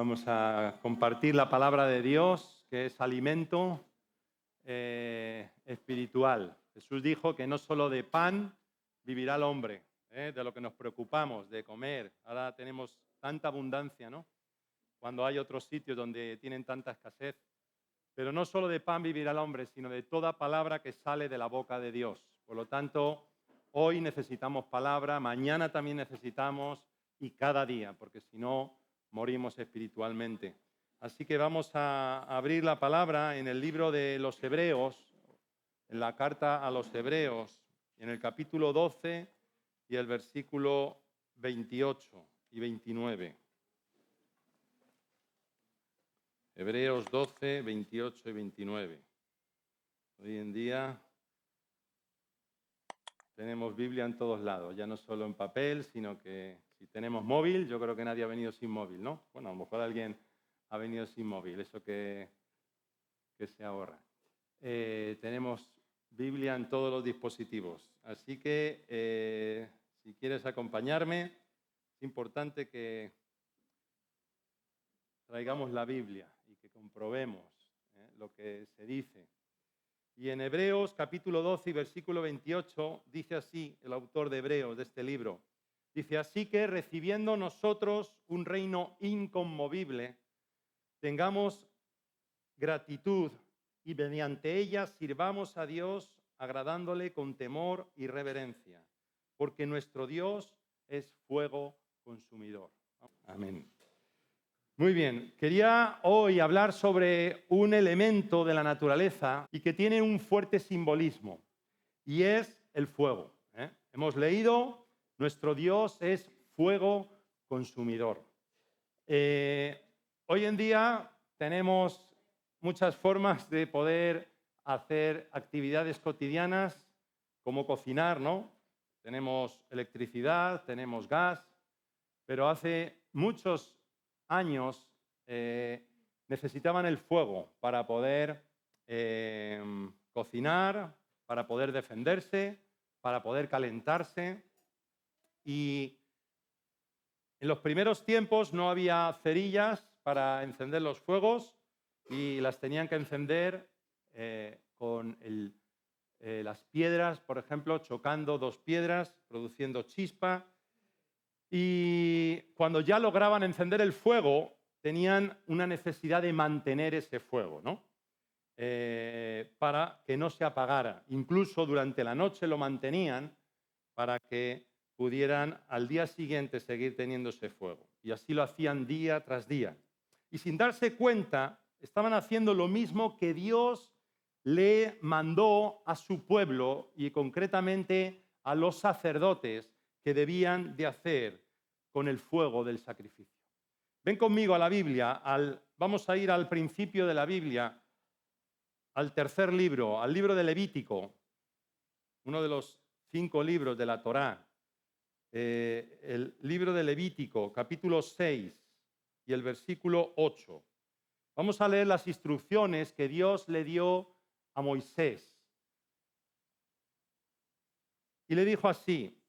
Vamos a compartir la palabra de Dios, que es alimento espiritual. Jesús dijo que no solo de pan vivirá el hombre, de lo que nos preocupamos, de comer. Ahora tenemos tanta abundancia, ¿no? Cuando hay otros sitios donde tienen tanta escasez. Pero no solo de pan vivirá el hombre, sino de toda palabra que sale de la boca de Dios. Por lo tanto, hoy necesitamos palabra, mañana también necesitamos y cada día, porque si no, morimos espiritualmente. Así que vamos a abrir la palabra en el libro de los Hebreos, en la carta a los Hebreos, en el capítulo 12 y el versículo 28 y 29. Hebreos 12, 28 y 29. Hoy en día tenemos Biblia en todos lados, ya no solo en papel, sino que si tenemos móvil, yo creo que nadie ha venido sin móvil, ¿no? Bueno, a lo mejor alguien ha venido sin móvil, eso que se ahorra. Tenemos Biblia en todos los dispositivos, así que si quieres acompañarme, es importante que traigamos la Biblia y que comprobemos lo que se dice. Y en Hebreos capítulo 12 y versículo 28 dice así el autor de Hebreos, de este libro. Dice, así que recibiendo nosotros un reino inconmovible, tengamos gratitud y mediante ella sirvamos a Dios agradándole con temor y reverencia, porque nuestro Dios es fuego consumidor. Amén. Muy bien, quería hoy hablar sobre un elemento de la naturaleza y que tiene un fuerte simbolismo, y es el fuego. Hemos leído, nuestro Dios es fuego consumidor. Hoy en día tenemos muchas formas de poder hacer actividades cotidianas, como cocinar, ¿no? Tenemos electricidad, tenemos gas, pero hace muchos años necesitaban el fuego para poder cocinar, para poder defenderse, para poder calentarse. Y en los primeros tiempos no había cerillas para encender los fuegos y las tenían que encender con las piedras, por ejemplo, chocando dos piedras, produciendo chispa. Y cuando ya lograban encender el fuego, tenían una necesidad de mantener ese fuego, ¿no? Para que no se apagara. Incluso durante la noche lo mantenían para que pudieran al día siguiente seguir teniendo ese fuego. Y así lo hacían día tras día. Y sin darse cuenta, estaban haciendo lo mismo que Dios le mandó a su pueblo y concretamente a los sacerdotes que debían de hacer con el fuego del sacrificio. Ven conmigo a la Biblia, vamos a ir al principio de la Biblia, al tercer libro, al libro de Levítico, uno de los 5 libros de la Torá, el libro de Levítico, capítulo 6 y el versículo 8. Vamos a leer las instrucciones que Dios le dio a Moisés. Y le dijo así,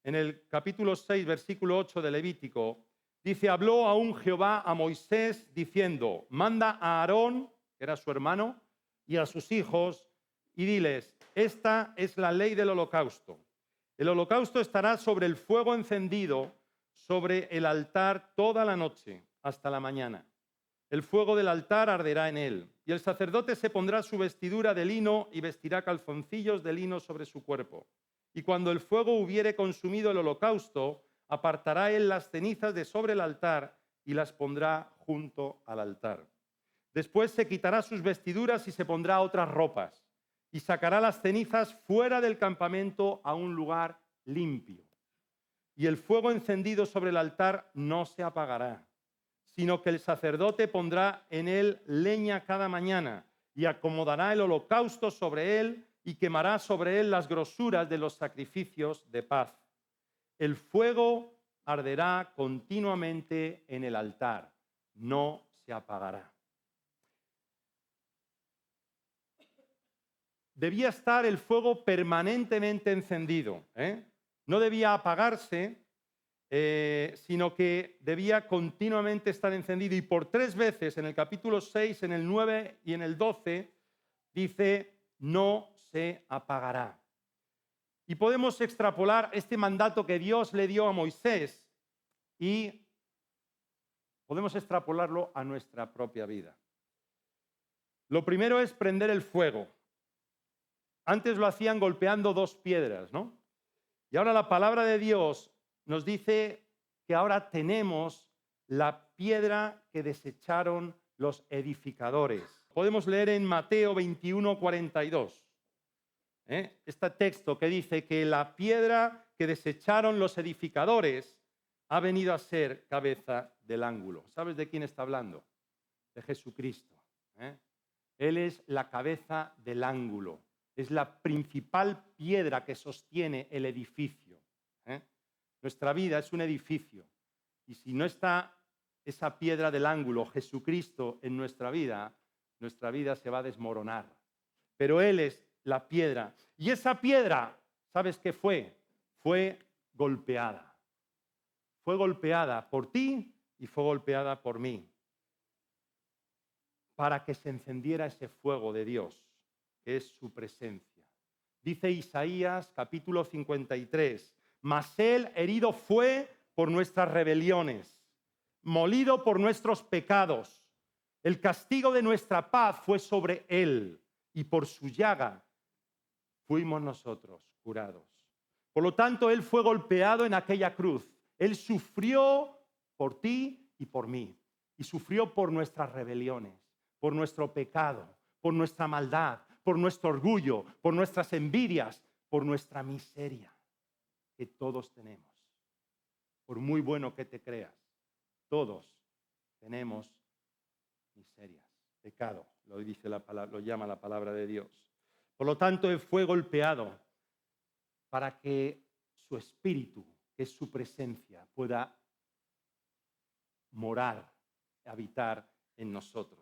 en el capítulo 6, versículo 8 de Levítico, dice, habló aún Jehová a Moisés diciendo, manda a Aarón, que era su hermano, y a sus hijos, y diles, esta es la ley del holocausto. El holocausto estará sobre el fuego encendido, sobre el altar toda la noche, hasta la mañana. El fuego del altar arderá en él, y el sacerdote se pondrá su vestidura de lino y vestirá calzoncillos de lino sobre su cuerpo. Y cuando el fuego hubiere consumido el holocausto, apartará él las cenizas de sobre el altar y las pondrá junto al altar. Después se quitará sus vestiduras y se pondrá otras ropas, y sacará las cenizas fuera del campamento a un lugar limpio. Y el fuego encendido sobre el altar no se apagará, sino que el sacerdote pondrá en él leña cada mañana y acomodará el holocausto sobre él y quemará sobre él las grosuras de los sacrificios de paz. El fuego arderá continuamente en el altar, no se apagará. Debía estar el fuego permanentemente encendido, no debía apagarse, sino que debía continuamente estar encendido. Y por 3 veces, en el capítulo 6, en el 9 y en el 12, dice, no se apagará. Y podemos extrapolar este mandato que Dios le dio a Moisés y podemos extrapolarlo a nuestra propia vida. Lo primero es prender el fuego. Antes lo hacían golpeando 2 piedras, ¿no? Y ahora la palabra de Dios nos dice que ahora tenemos la piedra que desecharon los edificadores. Podemos leer en Mateo 21, 42. Este texto que dice que la piedra que desecharon los edificadores ha venido a ser cabeza del ángulo. ¿Sabes de quién está hablando? De Jesucristo. Él es la cabeza del ángulo. Es la principal piedra que sostiene el edificio. Nuestra vida es un edificio. Y si no está esa piedra del ángulo, Jesucristo, en nuestra vida se va a desmoronar. Pero Él es la piedra. Y esa piedra, ¿sabes qué fue? Fue golpeada. Fue golpeada por ti y fue golpeada por mí. Para que se encendiera ese fuego de Dios, que es su presencia. Dice Isaías capítulo 53, mas Él herido fue por nuestras rebeliones, molido por nuestros pecados. El castigo de nuestra paz fue sobre Él, y por su llaga fuimos nosotros curados. Por lo tanto, Él fue golpeado en aquella cruz. Él sufrió por ti y por mí. Y sufrió por nuestras rebeliones, por nuestro pecado, por nuestra maldad, por nuestro orgullo, por nuestras envidias, por nuestra miseria que todos tenemos. Por muy bueno que te creas, todos tenemos miserias, pecado, lo dice la palabra, lo llama la palabra de Dios. Por lo tanto, Él fue golpeado para que su espíritu, que es su presencia, pueda morar, habitar en nosotros,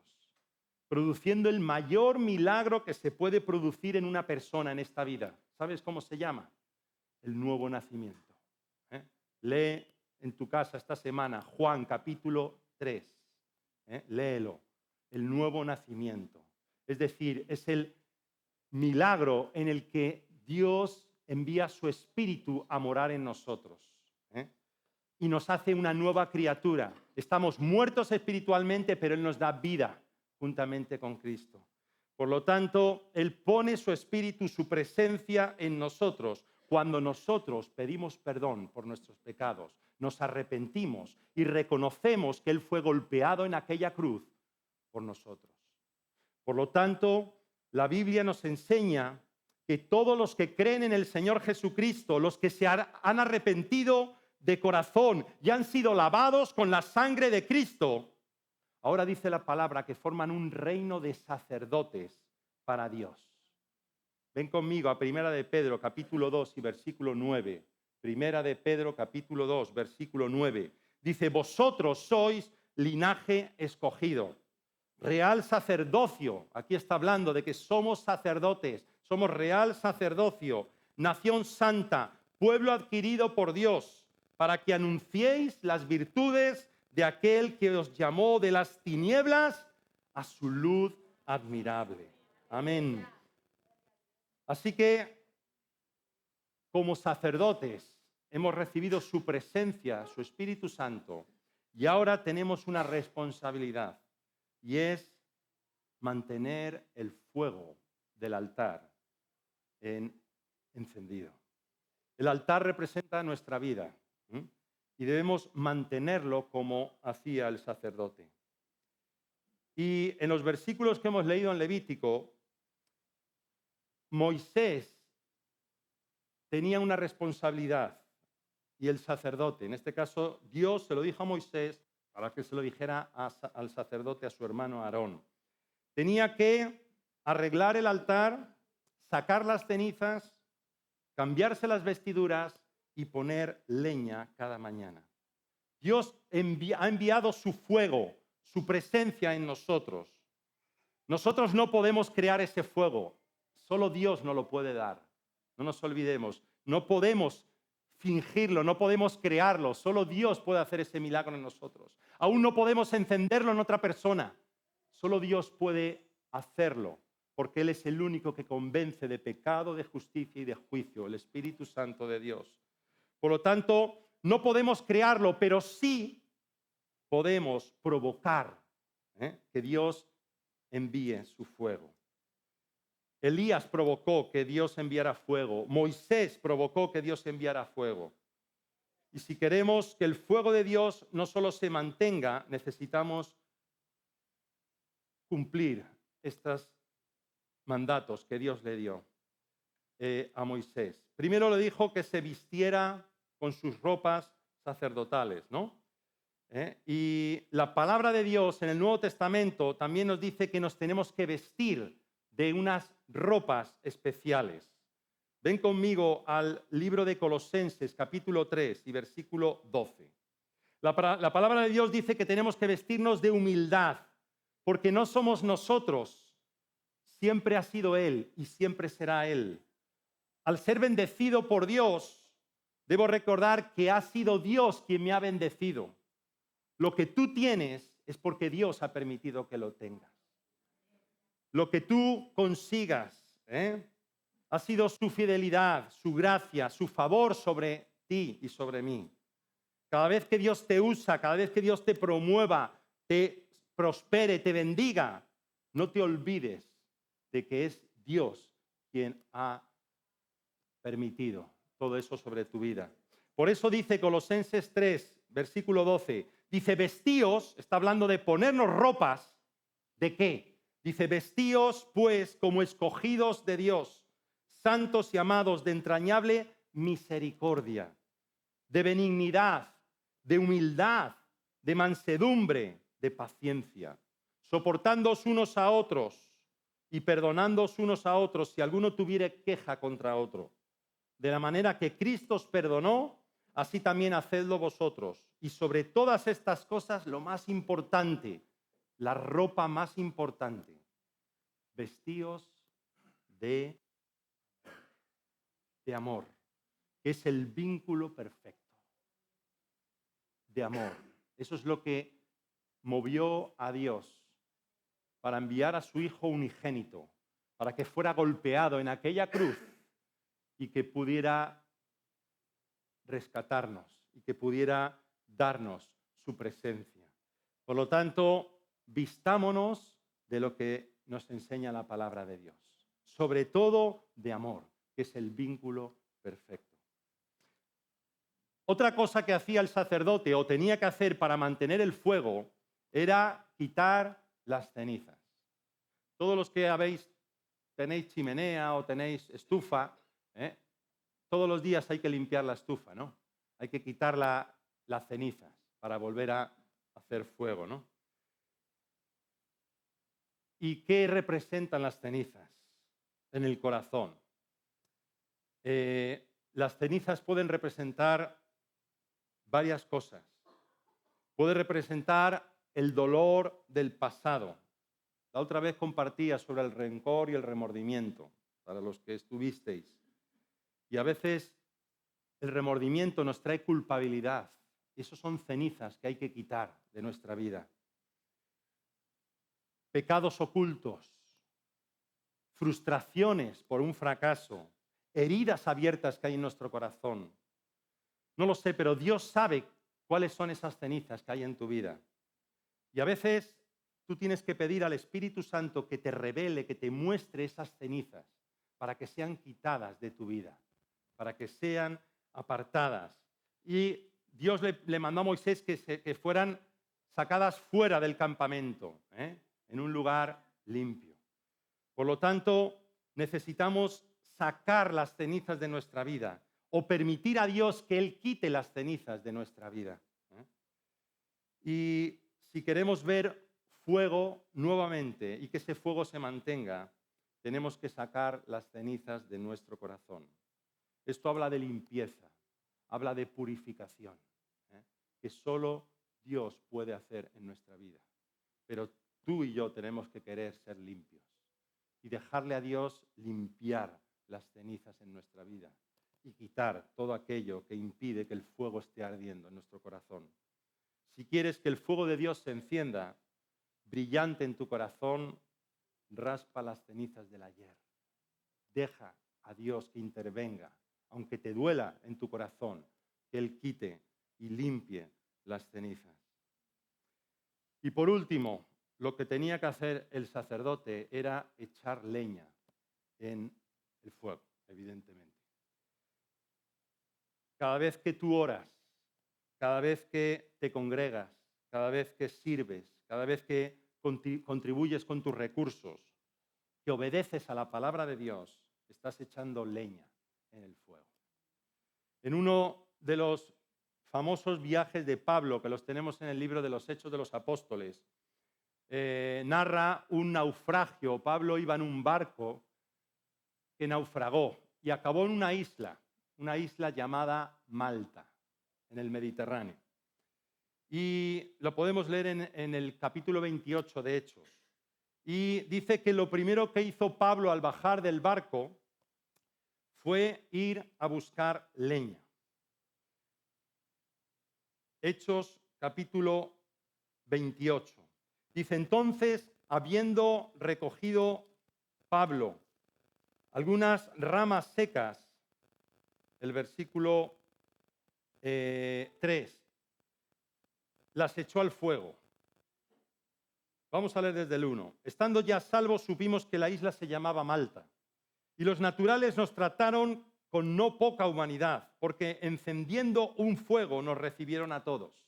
produciendo el mayor milagro que se puede producir en una persona en esta vida. ¿Sabes cómo se llama? El nuevo nacimiento. Lee en tu casa esta semana Juan capítulo 3. Léelo. El nuevo nacimiento. Es decir, es el milagro en el que Dios envía su espíritu a morar en nosotros. Y nos hace una nueva criatura. Estamos muertos espiritualmente, pero Él nos da vida juntamente con Cristo. Por lo tanto, Él pone su espíritu, su presencia en nosotros. Cuando nosotros pedimos perdón por nuestros pecados, nos arrepentimos y reconocemos que Él fue golpeado en aquella cruz por nosotros. Por lo tanto, la Biblia nos enseña que todos los que creen en el Señor Jesucristo, los que se han arrepentido de corazón y han sido lavados con la sangre de Cristo, ahora dice la palabra que forman un reino de sacerdotes para Dios. Ven conmigo a Primera de Pedro, capítulo 2 y versículo 9. Primera de Pedro, capítulo 2, versículo 9. Dice, vosotros sois linaje escogido, real sacerdocio. Aquí está hablando de que somos sacerdotes, somos real sacerdocio, nación santa, pueblo adquirido por Dios, para que anunciéis las virtudes de aquel que os llamó de las tinieblas a su luz admirable. Amén. Así que, como sacerdotes, hemos recibido su presencia, su Espíritu Santo, y ahora tenemos una responsabilidad, y es mantener el fuego del altar encendido. El altar representa nuestra vida, y debemos mantenerlo como hacía el sacerdote. Y en los versículos que hemos leído en Levítico, Moisés tenía una responsabilidad y el sacerdote, en este caso Dios se lo dijo a Moisés para que se lo dijera al sacerdote, a su hermano Aarón. Tenía que arreglar el altar, sacar las cenizas, cambiarse las vestiduras y poner leña cada mañana. Dios ha enviado su fuego, su presencia en nosotros. Nosotros no podemos crear ese fuego. Solo Dios nos lo puede dar. No nos olvidemos. No podemos fingirlo, no podemos crearlo. Solo Dios puede hacer ese milagro en nosotros. Aún no podemos encenderlo en otra persona. Solo Dios puede hacerlo, porque Él es el único que convence de pecado, de justicia y de juicio, el Espíritu Santo de Dios. Por lo tanto, no podemos crearlo, pero sí podemos provocar que Dios envíe su fuego. Elías provocó que Dios enviara fuego. Moisés provocó que Dios enviara fuego. Y si queremos que el fuego de Dios no solo se mantenga, necesitamos cumplir estos mandatos que Dios le dio a Moisés. Primero le dijo que se vistiera con sus ropas sacerdotales, ¿no? Y la palabra de Dios en el Nuevo Testamento también nos dice que nos tenemos que vestir de unas ropas especiales. Ven conmigo al libro de Colosenses, capítulo 3 y versículo 12. La palabra de Dios dice que tenemos que vestirnos de humildad, porque no somos nosotros, siempre ha sido Él y siempre será Él. Al ser bendecido por Dios, debo recordar que ha sido Dios quien me ha bendecido. Lo que tú tienes es porque Dios ha permitido que lo tengas. Lo que tú consigas, ha sido su fidelidad, su gracia, su favor sobre ti y sobre mí. Cada vez que Dios te usa, cada vez que Dios te promueva, te prospere, te bendiga, no te olvides de que es Dios quien ha permitido todo eso sobre tu vida. Por eso dice Colosenses 3, versículo 12, dice, vestíos, está hablando de ponernos ropas, ¿de qué? Dice, vestíos pues como escogidos de Dios, santos y amados de entrañable misericordia, de benignidad, de humildad, de mansedumbre, de paciencia, soportándoos unos a otros y perdonándoos unos a otros si alguno tuviere queja contra otro. De la manera que Cristo os perdonó, así también hacedlo vosotros. Y sobre todas estas cosas, lo más importante, la ropa más importante, vestíos de amor, que es el vínculo perfecto de amor. Eso es lo que movió a Dios para enviar a su Hijo unigénito, para que fuera golpeado en aquella cruz y que pudiera rescatarnos y que pudiera darnos su presencia. Por lo tanto, vistámonos de lo que nos enseña la palabra de Dios, sobre todo de amor, que es el vínculo perfecto. Otra cosa que hacía el sacerdote o tenía que hacer para mantener el fuego era quitar las cenizas. Todos los que tenéis chimenea o tenéis estufa, todos los días hay que limpiar la estufa, ¿no? Hay que quitar las cenizas para volver a hacer fuego, ¿no? ¿Y qué representan las cenizas en el corazón? Las cenizas pueden representar varias cosas. Puede representar el dolor del pasado. La otra vez compartía sobre el rencor y el remordimiento, para los que estuvisteis. Y a veces el remordimiento nos trae culpabilidad. Esos son cenizas que hay que quitar de nuestra vida. Pecados ocultos, frustraciones por un fracaso, heridas abiertas que hay en nuestro corazón. No lo sé, pero Dios sabe cuáles son esas cenizas que hay en tu vida. Y a veces tú tienes que pedir al Espíritu Santo que te revele, que te muestre esas cenizas para que sean quitadas de tu vida, para que sean apartadas. Y Dios le mandó a Moisés que fueran sacadas fuera del campamento, en un lugar limpio. Por lo tanto, necesitamos sacar las cenizas de nuestra vida o permitir a Dios que Él quite las cenizas de nuestra vida. Y si queremos ver fuego nuevamente y que ese fuego se mantenga, tenemos que sacar las cenizas de nuestro corazón. Esto habla de limpieza, habla de purificación, que solo Dios puede hacer en nuestra vida. Pero tú y yo tenemos que querer ser limpios y dejarle a Dios limpiar las cenizas en nuestra vida. y quitar todo aquello que impide que el fuego esté ardiendo en nuestro corazón. Si quieres que el fuego de Dios se encienda brillante en tu corazón, raspa las cenizas del ayer. Deja a Dios que intervenga, aunque te duela en tu corazón, que Él quite y limpie las cenizas. Y por último, lo que tenía que hacer el sacerdote era echar leña en el fuego, evidentemente. Cada vez que tú oras, cada vez que te congregas, cada vez que sirves, cada vez que contribuyes con tus recursos, que obedeces a la palabra de Dios, estás echando leña en el fuego. En uno de los famosos viajes de Pablo, que los tenemos en el libro de los Hechos de los Apóstoles, narra un naufragio. Pablo iba en un barco que naufragó y acabó en una isla llamada Malta, en el Mediterráneo. Y lo podemos leer en el capítulo 28 de Hechos. Y dice que lo primero que hizo Pablo al bajar del barco fue ir a buscar leña. Hechos capítulo 28. Dice, entonces, habiendo recogido Pablo algunas ramas secas, el versículo 3, las echó al fuego. Vamos a leer desde el 1. Estando ya salvos, supimos que la isla se llamaba Malta. Y los naturales nos trataron con no poca humanidad, porque encendiendo un fuego nos recibieron a todos,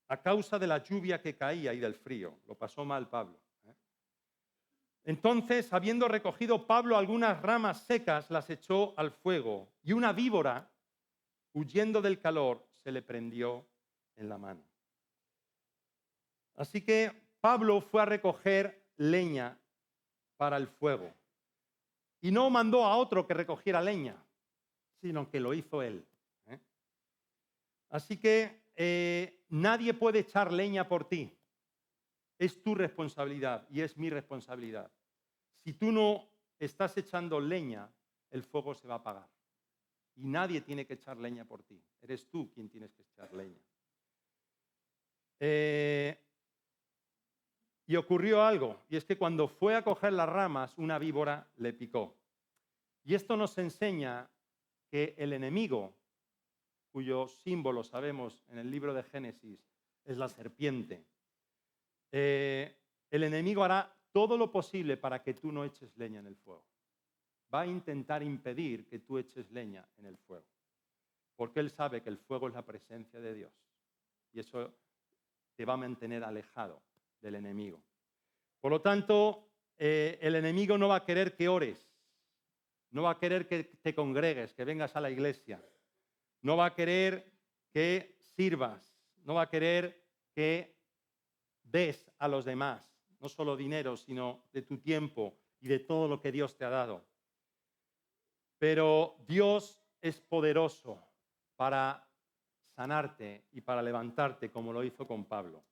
a causa de la lluvia que caía y del frío. Lo pasó mal Pablo. Entonces, habiendo recogido Pablo algunas ramas secas, las echó al fuego, y una víbora, huyendo del calor, se le prendió en la mano. Así que Pablo fue a recoger leña para el fuego. Y no mandó a otro que recogiera leña, sino que lo hizo él. Así que nadie puede echar leña por ti. Es tu responsabilidad y es mi responsabilidad. Si tú no estás echando leña, el fuego se va a apagar. Y nadie tiene que echar leña por ti. Eres tú quien tienes que echar leña. Y ocurrió algo, y es que cuando fue a coger las ramas, una víbora le picó. Y esto nos enseña que el enemigo, cuyo símbolo sabemos en el libro de Génesis, es la serpiente, el enemigo hará todo lo posible para que tú no eches leña en el fuego. Va a intentar impedir que tú eches leña en el fuego, porque él sabe que el fuego es la presencia de Dios, y eso te va a mantener alejado del enemigo. Por lo tanto, el enemigo no va a querer que ores, no va a querer que te congregues, que vengas a la iglesia, no va a querer que sirvas, no va a querer que des a los demás, no solo dinero, sino de tu tiempo y de todo lo que Dios te ha dado. Pero Dios es poderoso para sanarte y para levantarte, como lo hizo con Pablo.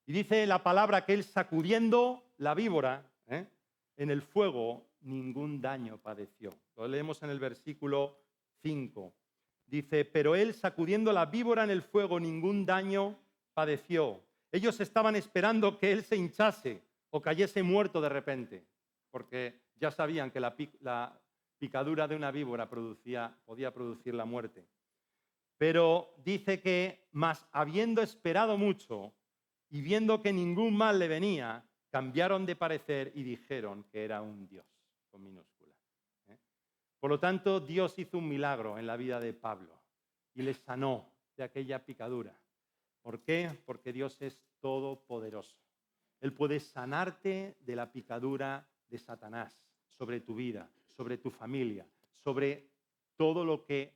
Y dice la palabra que él, sacudiendo la víbora en el fuego, ningún daño padeció. Lo leemos en el versículo 5. Dice, pero él, sacudiendo la víbora en el fuego, ningún daño padeció. Ellos estaban esperando que él se hinchase o cayese muerto de repente, porque ya sabían que la picadura de una víbora podía producir la muerte. Pero dice que, mas habiendo esperado mucho y viendo que ningún mal le venía, cambiaron de parecer y dijeron que era un Dios, con minúscula. Por lo tanto, Dios hizo un milagro en la vida de Pablo y le sanó de aquella picadura. ¿Por qué? Porque Dios es todopoderoso. Él puede sanarte de la picadura de Satanás sobre tu vida, sobre tu familia, sobre todo lo que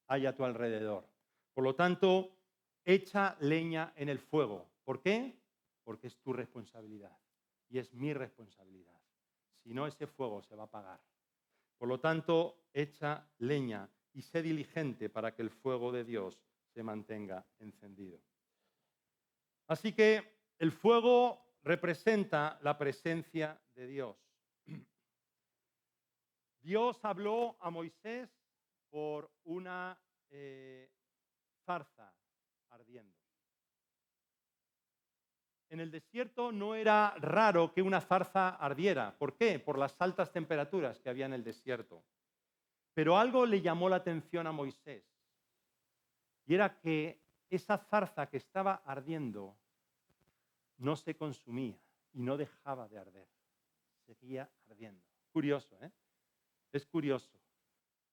hay a tu alrededor. Por lo tanto, echa leña en el fuego. ¿Por qué? Porque es tu responsabilidad y es mi responsabilidad. Si no, ese fuego se va a apagar. Por lo tanto, echa leña y sé diligente para que el fuego de Dios se mantenga encendido. Así que el fuego representa la presencia de Dios. Dios habló a Moisés por una zarza ardiendo. En el desierto no era raro que una zarza ardiera. ¿Por qué? Por las altas temperaturas que había en el desierto. Pero algo le llamó la atención a Moisés, y era que esa zarza que estaba ardiendo no se consumía y no dejaba de arder. Seguía ardiendo. Curioso, ¿eh? Es curioso.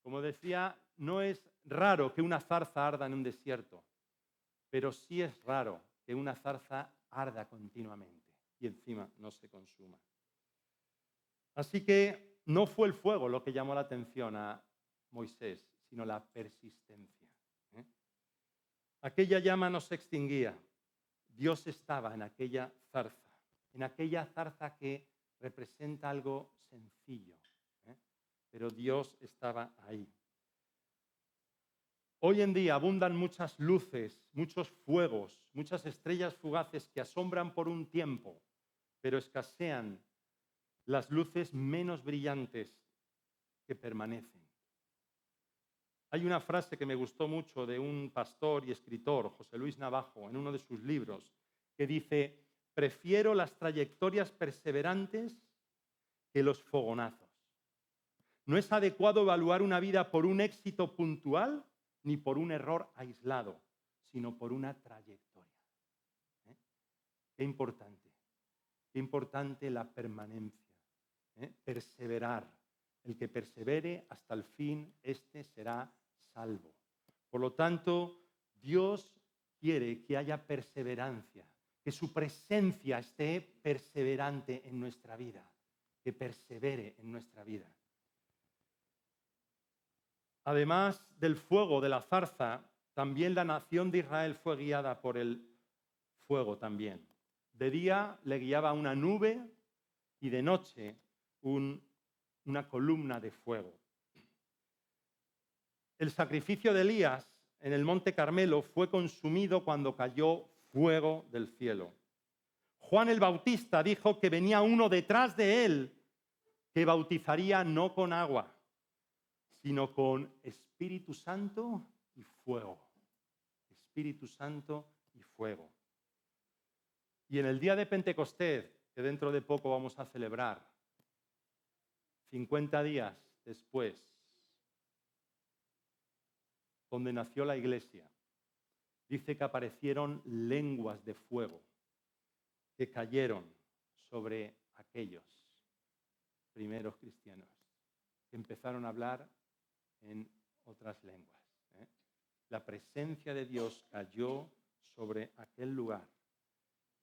Como decía, no es raro que una zarza arda en un desierto, pero sí es raro que una zarza arda continuamente y encima no se consuma. Así que no fue el fuego lo que llamó la atención a Moisés, sino la persistencia. Aquella llama no se extinguía. Dios estaba en aquella zarza que representa algo sencillo, pero Dios estaba ahí. Hoy en día abundan muchas luces, muchos fuegos, muchas estrellas fugaces que asombran por un tiempo, pero escasean las luces menos brillantes que permanecen. Hay una frase que me gustó mucho de un pastor y escritor, José Luis Navajo, en uno de sus libros, que dice: prefiero las trayectorias perseverantes que los fogonazos. No es adecuado evaluar una vida por un éxito puntual ni por un error aislado, sino por una trayectoria. Qué importante la permanencia, perseverar. El que persevere hasta el fin, este será salvo. Por lo tanto, Dios quiere que haya perseverancia, que su presencia esté perseverante en nuestra vida, que persevere en nuestra vida. Además del fuego de la zarza, también la nación de Israel fue guiada por el fuego también. De día le guiaba una nube y de noche una columna de fuego. El sacrificio de Elías en el Monte Carmelo fue consumido cuando cayó fuego del cielo. Juan el Bautista dijo que venía uno detrás de él que bautizaría no con agua, sino con Espíritu Santo y fuego. Espíritu Santo y fuego. Y en el día de Pentecostés, que dentro de poco vamos a celebrar, 50 días después, donde nació la iglesia, dice que aparecieron lenguas de fuego que cayeron sobre aquellos primeros cristianos, que empezaron a hablar en otras lenguas. La presencia de Dios cayó sobre aquel lugar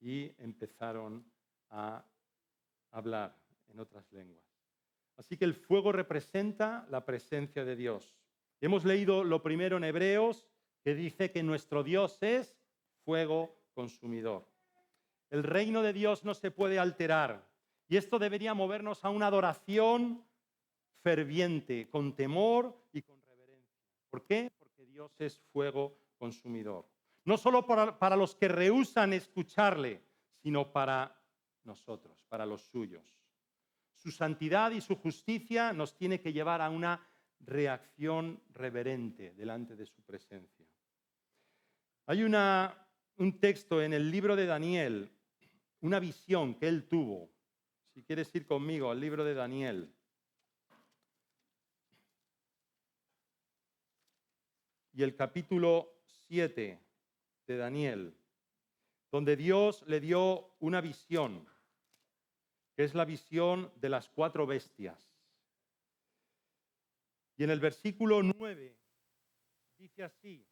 y empezaron a hablar en otras lenguas. Así que el fuego representa la presencia de Dios. Hemos leído lo primero en Hebreos, que dice que nuestro Dios es fuego consumidor. El reino de Dios no se puede alterar, y esto debería movernos a una adoración ferviente, con temor y con reverencia. ¿Por qué? Porque Dios es fuego consumidor. No solo para los que rehúsan escucharle, sino para nosotros, para los suyos. Su santidad y su justicia nos tiene que llevar a una reacción reverente delante de su presencia. Hay un texto en el libro de Daniel, una visión que él tuvo. Si quieres ir conmigo al libro de Daniel. Y el capítulo 7 de Daniel, donde Dios le dio una visión, que es la visión de las 4 bestias. Y en el versículo 9 dice así: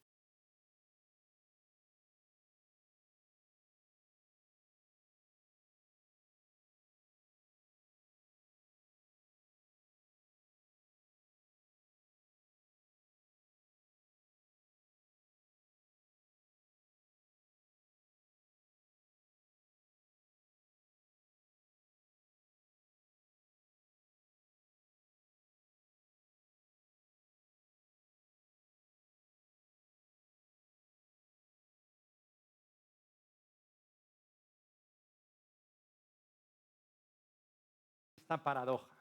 esta paradoja.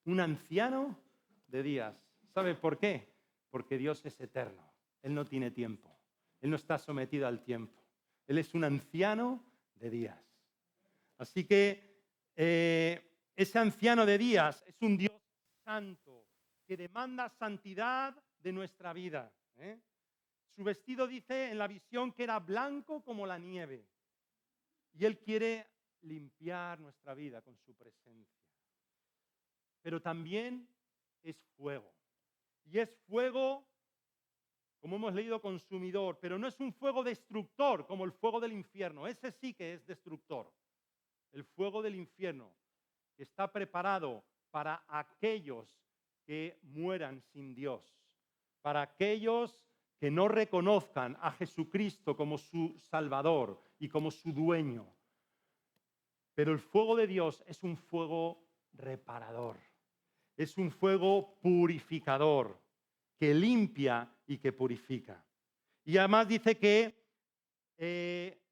Un anciano de días. ¿Sabe por qué? Porque Dios es eterno. Él no tiene tiempo. Él no está sometido al tiempo. Él es un anciano de días. Así que ese anciano de días es un Dios santo que demanda santidad de nuestra vida. Su vestido dice en la visión que era blanco como la nieve. Y Él quiere limpiar nuestra vida con su presencia. Pero también es fuego. Y es fuego, como hemos leído, consumidor, pero no es un fuego destructor como el fuego del infierno. Ese sí que es destructor. El fuego del infierno, que está preparado para aquellos que mueran sin Dios, para aquellos que no reconozcan a Jesucristo como su Salvador y como su dueño. Pero el fuego de Dios es un fuego reparador, es un fuego purificador, que limpia y que purifica. Y además dice que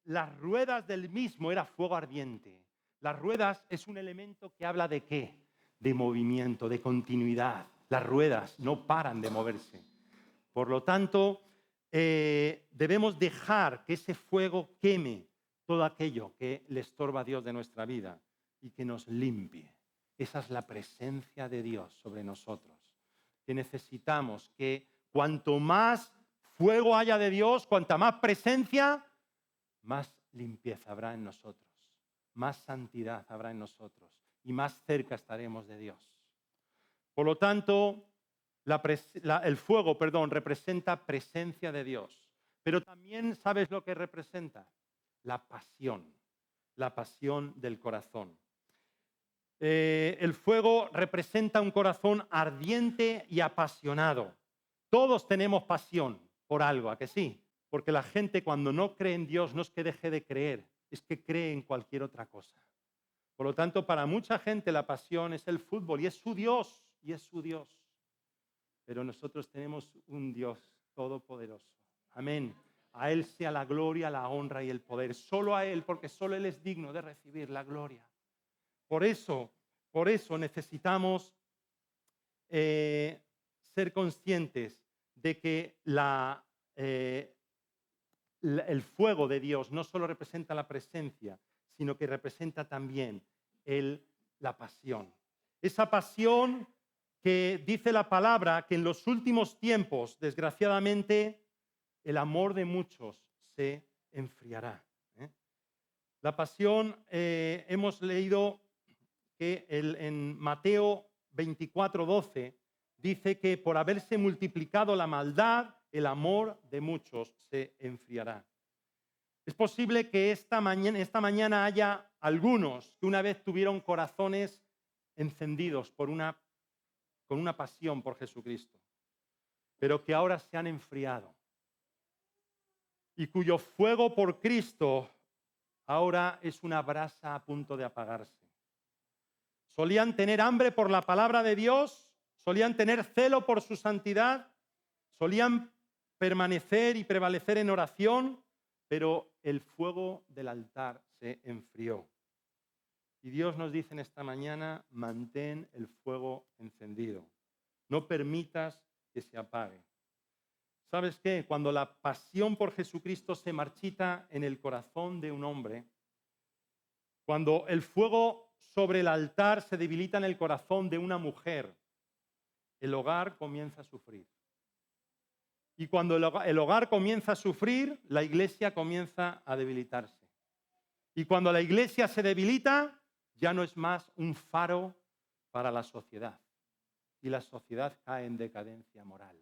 las ruedas del mismo era fuego ardiente. Las ruedas es un elemento que habla de ¿qué? De movimiento, de continuidad. Las ruedas no paran de moverse. Por lo tanto, debemos dejar que ese fuego queme todo aquello que le estorba a Dios de nuestra vida y que nos limpie. Esa es la presencia de Dios sobre nosotros. Que necesitamos que cuanto más fuego haya de Dios, cuanta más presencia, más limpieza habrá en nosotros, más santidad habrá en nosotros y más cerca estaremos de Dios. Por lo tanto, el fuego, representa presencia de Dios. Pero también, ¿sabes lo que representa? La pasión del corazón. El fuego representa un corazón ardiente y apasionado. Todos tenemos pasión por algo, ¿a que sí? Porque la gente cuando no cree en Dios no es que deje de creer, es que cree en cualquier otra cosa. Por lo tanto, para mucha gente la pasión es el fútbol y es su Dios, Pero nosotros tenemos un Dios todopoderoso. Amén. A Él sea la gloria, la honra y el poder. Solo a Él, porque solo Él es digno de recibir la gloria. Por eso necesitamos ser conscientes de que el fuego de Dios no solo representa la presencia, sino que representa también la pasión. Esa pasión que dice la palabra que en los últimos tiempos, desgraciadamente, el amor de muchos se enfriará. La pasión, hemos leído que en Mateo 24:12 dice que por haberse multiplicado la maldad, el amor de muchos se enfriará. Es posible que esta mañana haya algunos que una vez tuvieron corazones encendidos con una pasión por Jesucristo, pero que ahora se han enfriado y cuyo fuego por Cristo ahora es una brasa a punto de apagarse. Solían tener hambre por la palabra de Dios, solían tener celo por su santidad, solían permanecer y prevalecer en oración, pero el fuego del altar se enfrió. Y Dios nos dice en esta mañana, mantén el fuego encendido. No permitas que se apague. ¿Sabes qué? Cuando la pasión por Jesucristo se marchita en el corazón de un hombre, cuando el fuego sobre el altar se debilita en el corazón de una mujer, el hogar comienza a sufrir. Y cuando el hogar comienza a sufrir, la iglesia comienza a debilitarse. Y cuando la iglesia se debilita, ya no es más un faro para la sociedad. Y la sociedad cae en decadencia moral.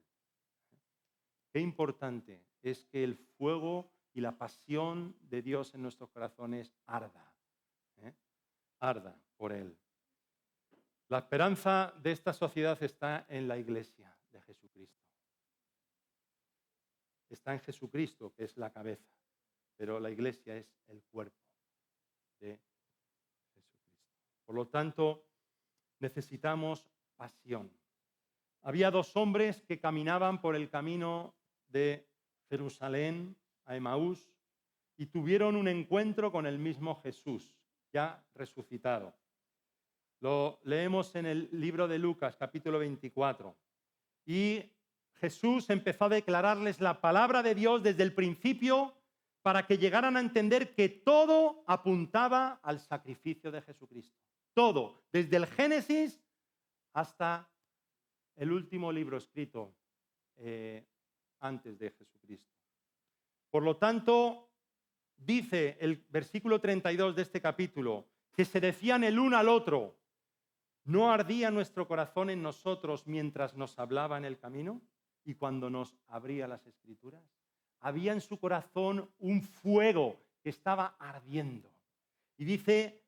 Qué importante es que el fuego y la pasión de Dios en nuestros corazones arda. Arda por Él. La esperanza de esta sociedad está en la iglesia de Jesucristo. Está en Jesucristo, que es la cabeza, pero la iglesia es el cuerpo de Jesucristo. Por lo tanto, necesitamos pasión. Había dos hombres que caminaban por el camino de Jerusalén a Emaús y tuvieron un encuentro con el mismo Jesús, ya resucitado. Lo leemos en el libro de Lucas, capítulo 24. Y Jesús empezó a declararles la palabra de Dios desde el principio para que llegaran a entender que todo apuntaba al sacrificio de Jesucristo. Todo, desde el Génesis hasta el último libro escrito antes de Jesucristo. Por lo tanto, dice el versículo 32 de este capítulo, que se decían el uno al otro, ¿no ardía nuestro corazón en nosotros mientras nos hablaba en el camino y cuando nos abría las Escrituras? Había en su corazón un fuego que estaba ardiendo. Y dice,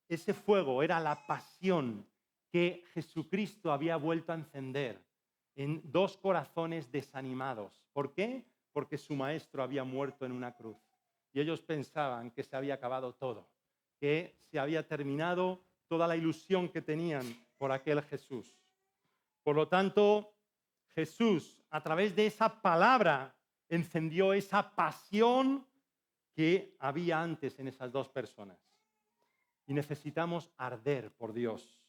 ese fuego era la pasión que Jesucristo había vuelto a encender en dos corazones desanimados. ¿Por qué? Porque su maestro había muerto en una cruz. Y ellos pensaban que se había acabado todo, que se había terminado toda la ilusión que tenían por aquel Jesús. Por lo tanto, Jesús, a través de esa palabra, encendió esa pasión que había antes en esas dos personas. Y necesitamos arder por Dios.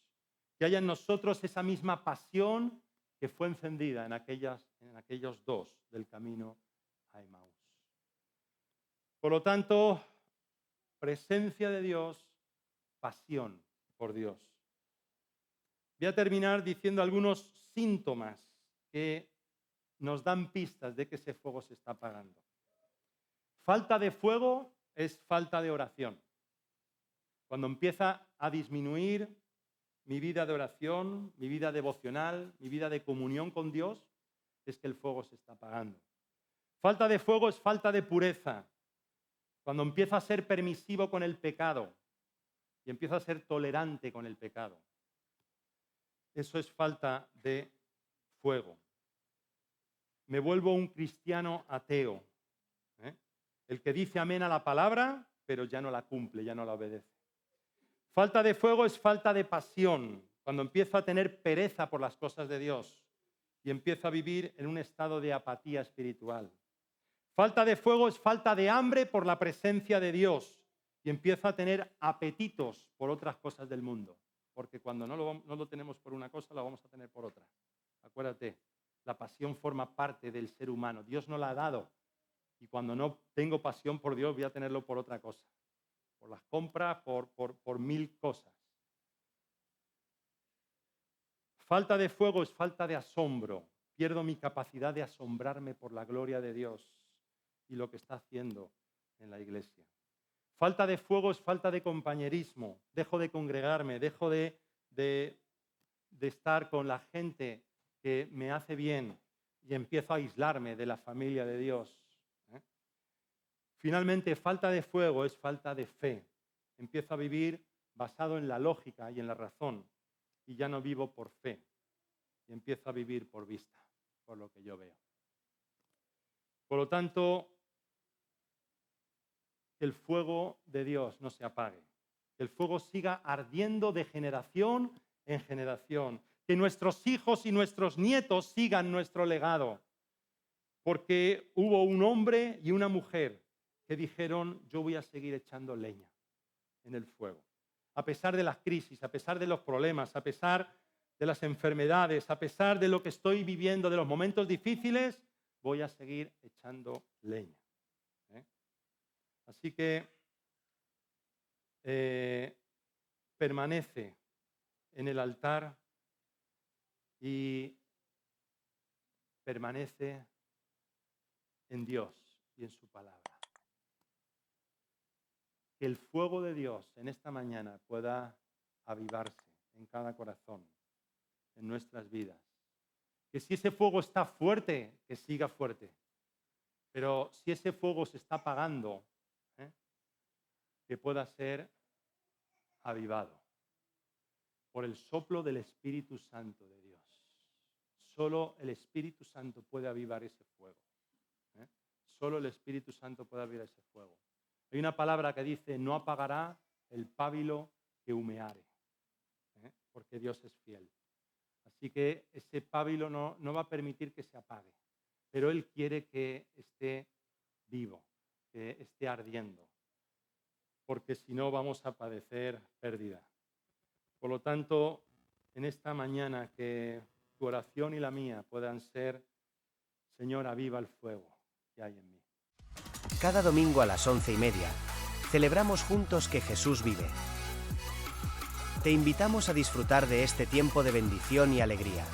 Que haya en nosotros esa misma pasión que fue encendida en aquellos dos del camino a Emaús. Por lo tanto, presencia de Dios, pasión por Dios. Voy a terminar diciendo algunos síntomas que nos dan pistas de que ese fuego se está apagando. Falta de fuego es falta de oración. Cuando empieza a disminuir mi vida de oración, mi vida devocional, mi vida de comunión con Dios, es que el fuego se está apagando. Falta de fuego es falta de pureza. Cuando empiezo a ser permisivo con el pecado y empiezo a ser tolerante con el pecado. Eso es falta de fuego. Me vuelvo un cristiano ateo. El que dice amén a la palabra, pero ya no la cumple, ya no la obedece. Falta de fuego es falta de pasión. Cuando empiezo a tener pereza por las cosas de Dios y empiezo a vivir en un estado de apatía espiritual. Falta de fuego es falta de hambre por la presencia de Dios y empiezo a tener apetitos por otras cosas del mundo. Porque cuando no lo tenemos por una cosa, lo vamos a tener por otra. Acuérdate, la pasión forma parte del ser humano. Dios nos la ha dado. Y cuando no tengo pasión por Dios, voy a tenerlo por otra cosa. Por las compras, por mil cosas. Falta de fuego es falta de asombro. Pierdo mi capacidad de asombrarme por la gloria de Dios y lo que está haciendo en la iglesia. Falta de fuego es falta de compañerismo. Dejo de congregarme, dejo de estar con la gente que me hace bien y empiezo a aislarme de la familia de Dios. Finalmente, falta de fuego es falta de fe. Empiezo a vivir basado en la lógica y en la razón y ya no vivo por fe y empiezo a vivir por vista, por lo que yo veo. Por lo tanto, que el fuego de Dios no se apague, que el fuego siga ardiendo de generación en generación, que nuestros hijos y nuestros nietos sigan nuestro legado, porque hubo un hombre y una mujer que dijeron, yo voy a seguir echando leña en el fuego. A pesar de las crisis, a pesar de los problemas, a pesar de las enfermedades, a pesar de lo que estoy viviendo, de los momentos difíciles, voy a seguir echando leña. Así que permanece en el altar y permanece en Dios y en su palabra. Que el fuego de Dios en esta mañana pueda avivarse en cada corazón, en nuestras vidas. Que si ese fuego está fuerte, que siga fuerte. Pero si ese fuego se está apagando, que pueda ser avivado por el soplo del Espíritu Santo de Dios. Solo el Espíritu Santo puede avivar ese fuego. Solo el Espíritu Santo puede avivar ese fuego. Hay una palabra que dice, no apagará el pábilo que humeare, porque Dios es fiel. Así que ese pábilo no va a permitir que se apague, pero Él quiere que esté vivo, que esté ardiendo, porque si no vamos a padecer pérdida. Por lo tanto, en esta mañana que tu oración y la mía puedan ser Señor, aviva el fuego que hay en mí. Cada domingo a las 11:30, celebramos juntos que Jesús vive. Te invitamos a disfrutar de este tiempo de bendición y alegría.